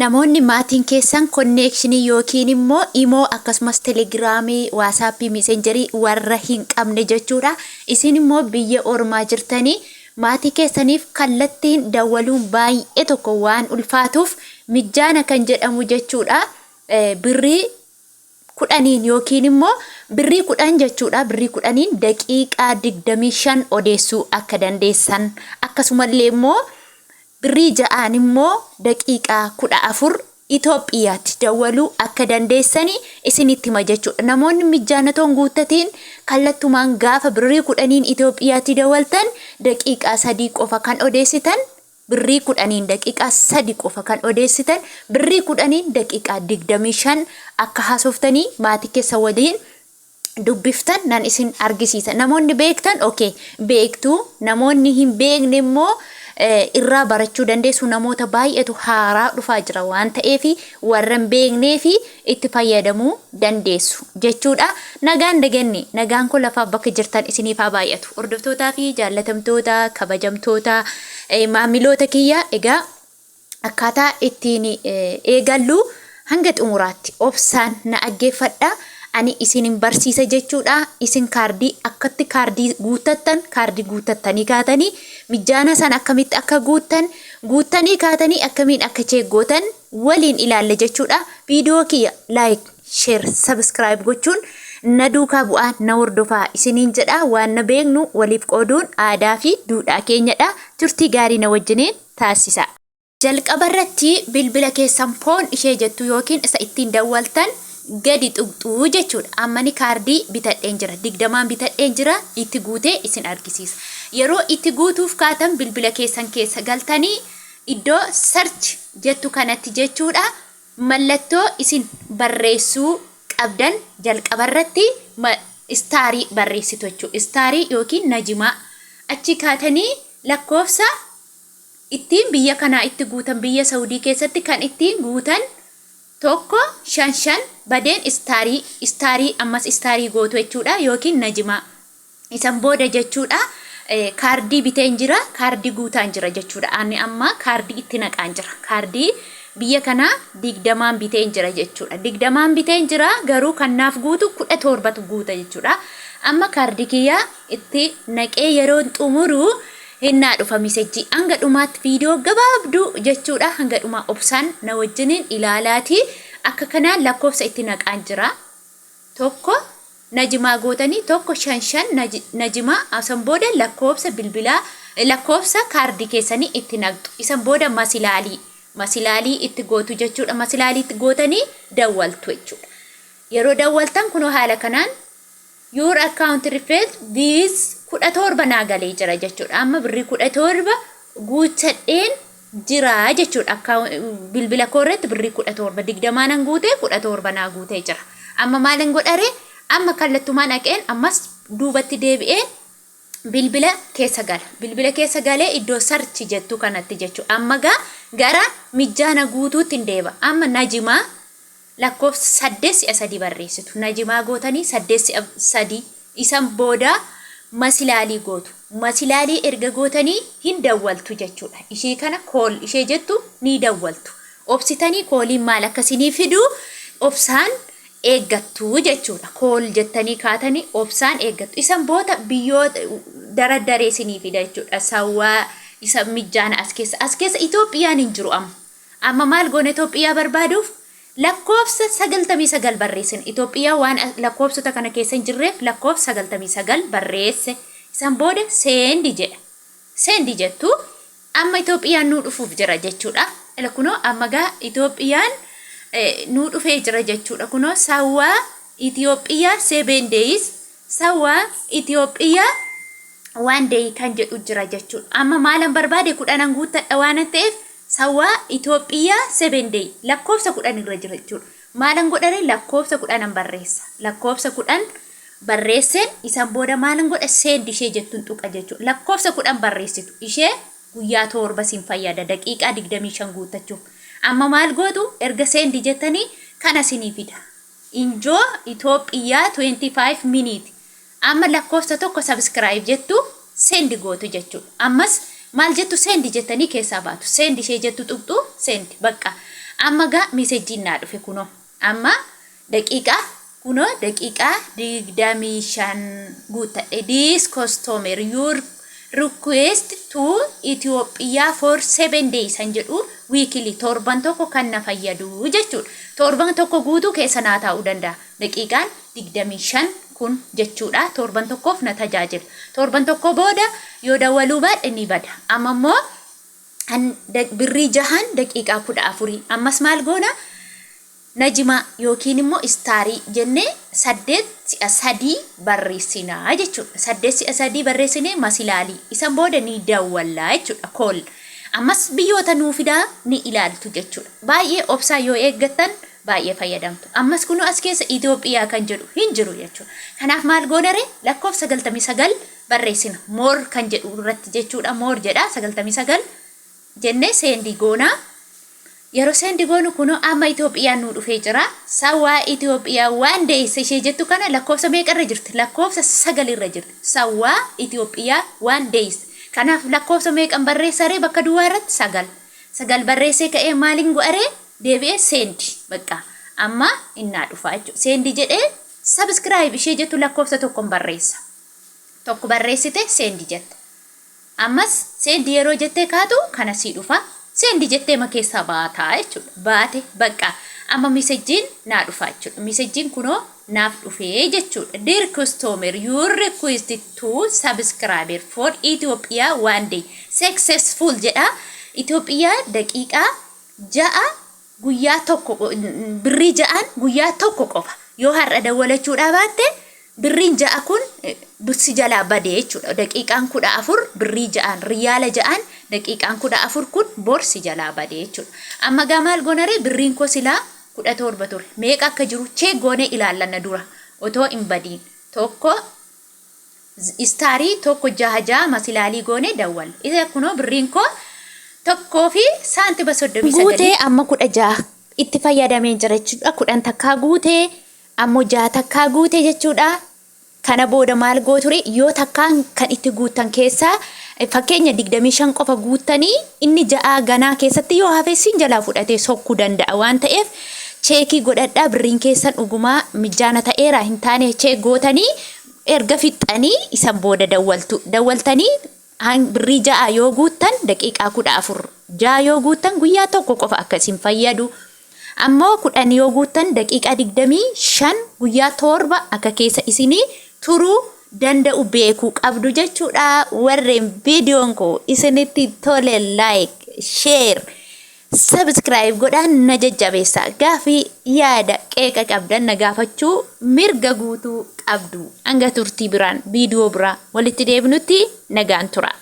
namoonni maatiin keessan konneekshinii yookiin immoo imoo akkasumas telegiraamii waasappii messengerii warra hin qabne jechuudha. Isin immoo biyya ormaa jirtanii maatii keessaniif kallattiin dawwaluun baay'ee tokko waan ulfaatuuf mijaana kan jedhamu jechuudha. Birrii 10 yookiin immoo birrii 10 jechuudha. Birrii 10 daqiiqaa 25 odeessuu akka dandeessan akkasumallee immoo birrii 6 immoo daqiiqaa 14 Itoophiyaatti dawwaluu akka dandeessani isinitti hima jechuudha. Namoonni mijaanatoon guuttatiin kallattumaan gaafa birrii 10 Itoophiyaatti dawwaltan daqiiqaa 3 qofa kan odeessitan, birrii 10 daqiiqaa 3 qofa kan odeessitan, birrii 10 daqiiqaa 25 akka haasoftanii maatii keessa waliin dubbiftan nan isin argisiisa. Namoonni beektan okay beektu, namoonni hin beekne immoo irraa barachuu dandeessu. Namoota baay'eetu haaraa dhufaa jira waan ta'eef warran beeknee fi itti fayyadamuu dandeessu jechuudha. Nagaan daganni nagaan kun lafa bakka jirtan isiniif haa baay'atu. Hordoftootaa fi jaallatamtoota kabajamtoota maamiloota kiyya egaa akkaataa ittiin eegallu hanga xumuraatti obsaan na dhaggeeffadha. Ani isinin barsiisa jechuudha. Isin kaardii akkatti kaardii guuttattan kaardii guuttattanii kaatanii mijaana san akkamitti akka guuttanii kaatanii akkamiin akka cheeggootan waliin ilaalle jechuudha. Viidiyoo kiyya like, share, subscribe gochuun na duukaa bu'aa na hordofaa isiniin jedha. Waan na beeknu waliif qooduun aadaa fi duudhaa keenyadha. Turtii gaarii na wajjiniin taasisa. Jalqaba irratti bilbila keessan foon ishee jettu yookiin isa ittiin dawwaltan gadi tuqxuu jechuudha. Ammani kaardii bitadheen jira, 20 bitadheen jira, itti guutee isin argisiisa. Yeroo itti guutuuf kaatan bilbila keessan keessa galtanii iddoo search jettu kanatti jechuudha. Mallattoo isin barreessuu qabdan jalqaba irratti istaarii barreessitu jechuudha. Istaarii yookiin najimaa achi kaatanii lakkoofsa ittiin biyya kanaa itti guutan, biyya Saawudii keessatti kan ittiin guutan tokko 5 badeen istaarii ammas istaarii gootu jechuudha yookiin najimaa. Isan booda jechuudha kaardii biteen jira, kaardii guutaan jira jechuudha. Ani amma kaardii itti naqaan jira. Kaardii biyya kanaa 20 biteen jira jechuudha. 20 biteen jira garuu kanaaf guutu 17tu guuta jechuudha. Amma kaardii kiyya itti naqee yeroo xumuru hinnaa dhufa misejjii hanga dhumaatti viidiyoo gabaabduu jechuudha. Hanga dhumaa obsaan na wajjiniin ilaalaati. Akka kanaan lakkoofsa itti naqaan jira. Tokko najimaa gootanii tokko 5 najimaa asan booda lakkoofsa bilbilaa lakkoofsa kaardii keessanii itti naqxu. Isan booda masilaalii itti gootu jechuudha. Masilaalii itti gootanii dawwaltu jechuudha. Yeroo dawwaltan kunoo haala kanaan your account reflect this 17 naagalee jira jechuudha. Amma birrii 17 guuttadheen jira jechuudha. Akka bilbila koorreetti birrii 17 20 nan guute 17 naa guutee jira. Amma maalan godhare amma kallattumaan dhaqeen ammas duubatti deebi'ee bilbila keessa gala. Bilbila keessa galee iddoo search jettu kanatti jechuudha. Amma gara mijaana guutuutti hin deeba. Amma najimaa lakkoofsa 8 barreessitu. Najimaa gootanii 8 isan booda masilaalii gootu. Masilaalii erga gootanii hin dawwaltu jechuudha. Ishee kana kool ishee jettu ni dawwaltu. Obsitanii kooliin maal akkasinii fidu obsaan eeggattu jechuudha. Kool jettanii kaatanii obsaan eeggattu. Isan booda biyyoota dardaree isinii fida jechuudha. Sawwaa isa mijaana as keessa Itoophiyaan hin jiru amma. Amma maal goone Itoophiyaa barbaaduuf lakkoofsa 99 barreessin. Itoophiyaa waan lakkoofsota kana keessa hin jirreef lakkoofsa 99 barreesse. Isan booda seendi jedha. Seendi jettu amma Itoophiyaan nuu dhufuuf jira jechuudha. Ila kunoo amma Itoophiyaan nuu dhufee jira jechuudha. Kunoo sawwaa Itoophiyaa 7 days, sawwaa Itoophiyaa 1 day kan jedhu jira jechuudha. Amma maalan barbaade 10 guuttadha waan ta'eef sawwaa Itoophiyaa 7 day lakkoofsa 10 irra jira jechuudha. Maalan godhare lakkoofsa 10 barreessa. Lakkoofsa 10 barreesseen isan booda maalan godha seendi ishee jettuun tuqa jechuudha. Lakkoofsa 10 barreessitu. Ishee guyyaa 7 sin fayyada daqiiqaa 25 guuttachuuf. Amma maal gootu erga seendi jettanii kana sinii fida. Injoo Itoophiyaa 25 minute. Amma lakkoofsa tokko subscribe jettu sendi gootu jechuudha. Ammas maal jettu sendi jettanii keessaa baatu. Sendi ishee jettu tuqxu sendi bakka. Amma gaa miseejiin naa dhufe kuno. Amma daqiiqaa kuno daqiiqaa 25 guuttadhe. This customer your request to Ethiopia for 7 days han jedhu weekly torban tokko kan na fayyadu jechuudha. Torban tokko guutuu keessa naa ta'uu danda'a. Daqiiqaan 25 kun jechuudha. Torban tokkoof na tajaajila. Torban tokko booda yoo dawwaluu baadhe ni bada. Amma immoo birrii 6 daqiiqaa 14. Ammas maal goona? Najima yookiin immoo istaarii jennee 8 barreessinaa jechuudha. 8 barreessinee masilaalii. Isan booda ni dawwallaa jechuudha. Kool. Ammas biyyoota nuu fidaa ni ilaaltu jechuudha. Baay'ee obsaa yoo eeggattan baay'ee fayyadamtu. Ammas kunu as keessa Itoophiyaa kan jedhu hin jiru jechuudha. Kanaaf maal goonare lakkoofsa 99 barreessina. Moor kan jedhu irratti jechuudha. Moor jedha 99 jennee seendi goonaa. Yeroo seendi goonu kuno amma Itoophiyaan nu dhufee jira. Sawaa Itoophiyaa waan deesse ishee jettu kana lakkoofsa meeqarra jirti? Lakkoofsa 9 irra jirti. Sawaa Itoophiyaa waan deesse. Kanaaf lakkoofsa meeqan barreessaree bakka duwwaa irratti 9. 9 barreessee ka'ee maaliin go'aree deebi'ee seendi. Bakka amma innaa dhufa jechuudha. Seendi jedhee subscribe ishee jettu lakkoofsa tokkoon barreessa. Tokko barreessite seendi jette. Ammas seendi yeroo jettee kaatu kana sii dhufa. Seendi jettee makeessa baataa jechuudha. Baate bakka amma miseejiin naa dhufa jechuudha. Miseejiin kunoo naaf dhufee jechuudha. Dear customer, you requested to subscribe for Ethiopia one day. Successful jedha. Itoophiyaa daqiiqaa 6 guyyaa tokko birrii 6 guyyaa tokko qofa. Yoo har'a dawwalachuudhaa baatte birriin 6 kun dursi jalaa badee jechuudha. Daqiiqaan 14 birrii 6 riyaala 6 daqiiqaan 14 kun borsi jalaa badee jechuudha. Amma gamaal goonare birriin koo silaa 17 ture. Meeqa akka jiru chee goone ilaallanna dura. Otoo hin badiin tokko istaarii tokko 6 masilaalii goone dawwal. Isa kunoo birriin koo tokkoo fi saantiba 39 guutee amma 16 itti fayyadamee jira jechuudha. 10 takkaa guutee ammoo 6 takkaa guutee jechuudha. Kana booda maal gooture yoo takkaan kan itti guutan keessaa fakkeenya 25 qofa guutanii inni 6 ganaa keessatti yoo hafeessiin jalaa fudhatee sokkuu danda'a waan ta'eef cheekii godhadhaa birriin keessan dhugumaa mijaana ta'eera hin taane cheek gootanii erga fixxanii isan booda dawwaltanii birrii 6 yoo guuttan daqiiqaa 14 6 yoo guuttan guyyaa tokko qofa akkasiin fayyadu. Ammoo 10 yoo guuttan daqiiqaa 25 guyyaa 7 akka keessa isinii turuu danda'u beekuu qabdu jechuudha. Warreen viidiyoon koo isinitti tole like, share, subscribe godhaan na jajjabeessa. Gaafii yaada qeeqa qabdan na gaafachuu mirga guutuu qabdu. Hanga turtii biraan viidiyoo biraa walitti deebinutti nagaan tura.